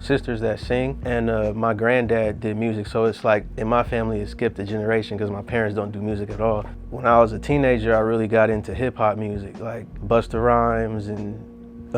sisters that sing, and my granddad did music, so it's like in my family it skipped a generation because my parents don't do music at all. When I was a teenager, I really got into hip-hop music, like Busta Rhymes and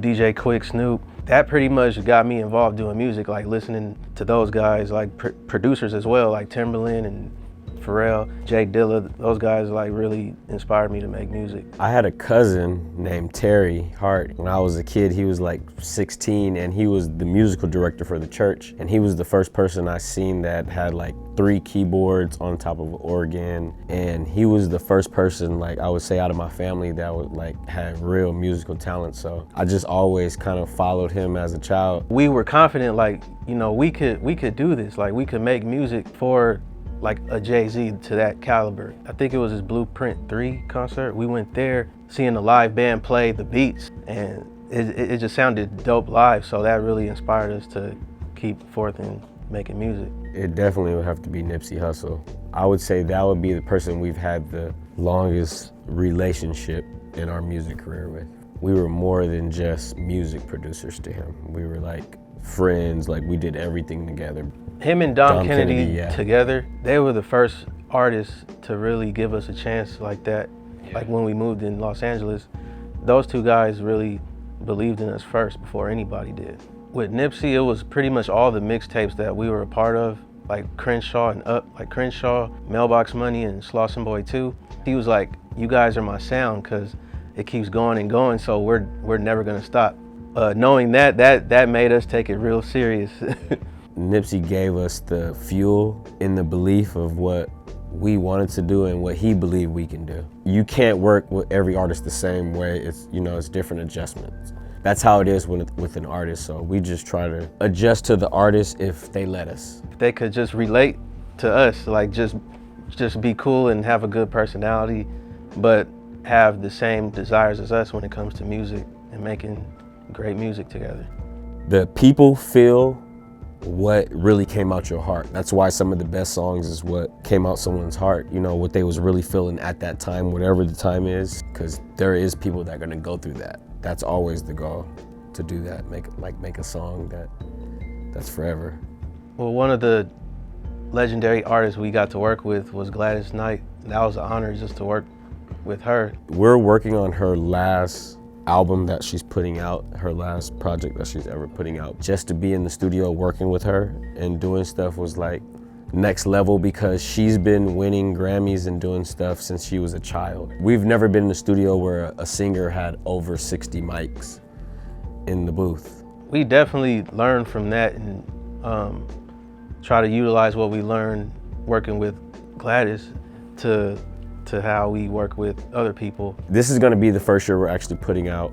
DJ Quick, Snoop. That pretty much got me involved doing music, like listening to those guys, like producers as well, like Timberland and Pharrell, Jay Dilla. Those guys like really inspired me to make music. I had a cousin named Terry Hart. When I was a kid, he was like 16 and he was the musical director for the church. And he was the first person I seen that had like 3 keyboards on top of an organ. And he was the first person, like I would say, out of my family that would like have real musical talent. So I just always kind of followed him as a child. We were confident, like, you know, we could do this. Like, we could make music for like a Jay-Z to that caliber. I think it was his Blueprint 3 concert. We went there, seeing the live band play the beats, and it just sounded dope live, so that really inspired us to keep forth in making music. It definitely would have to be Nipsey Hussle. I would say that would be the person we've had the longest relationship in our music career with. We were more than just music producers to him. We were like friends, like we did everything together. Him and Dom Kennedy yeah. together, they were the first artists to really give us a chance like that. Yeah. Like when we moved in Los Angeles, those 2 guys really believed in us first before anybody did. With Nipsey, it was pretty much all the mixtapes that we were a part of, like Crenshaw and Up, like Crenshaw, Mailbox Money, and Slauson Boy 2. He was like, you guys are my sound, because it keeps going and going, so we're never gonna stop. Knowing that made us take it real serious. Nipsey gave us the fuel in the belief of what we wanted to do and what he believed we can do. You can't work with every artist the same way. It's, you know, it's different adjustments. That's how it is with an artist, so we just try to adjust to the artist if they let us. If they could just relate to us, like just be cool and have a good personality, but have the same desires as us when it comes to music and making great music together. The people feel what really came out your heart. That's why some of the best songs is what came out someone's heart, you know, what they was really feeling at that time, whatever the time is, because there is people that are gonna go through that. That's always the goal, to do that, make a song that's forever. Well, one of the legendary artists we got to work with was Gladys Knight. That was an honor just to work with her. We're working on her last album that she's putting out, her last project that she's ever putting out. Just to be in the studio working with her and doing stuff was like next level, because she's been winning Grammys and doing stuff since she was a child. We've never been in the studio where a singer had over 60 mics in the booth. We definitely learned from that and try to utilize what we learned working with Gladys to how we work with other people. This is gonna be the first year we're actually putting out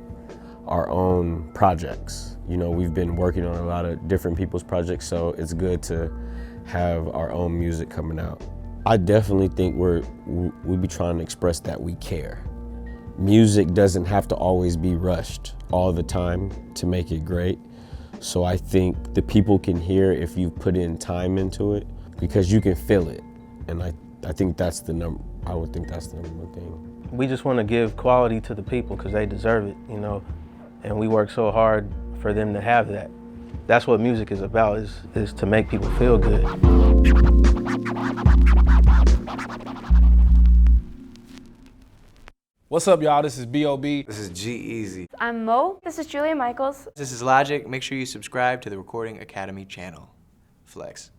our own projects. You know, we've been working on a lot of different people's projects, so it's good to have our own music coming out. I definitely think we'll be trying to express that we care. Music doesn't have to always be rushed all the time to make it great. So I think the people can hear if you put in time into it, because you can feel it. And I think that's I would think that's the number one thing. We just want to give quality to the people because they deserve it, you know, and we work so hard for them to have that. That's what music is about, is to make people feel good. What's up, y'all? This is B.O.B. This is G-Eazy. I'm Mo. This is Julia Michaels. This is Logic. Make sure you subscribe to the Recording Academy channel. Flex.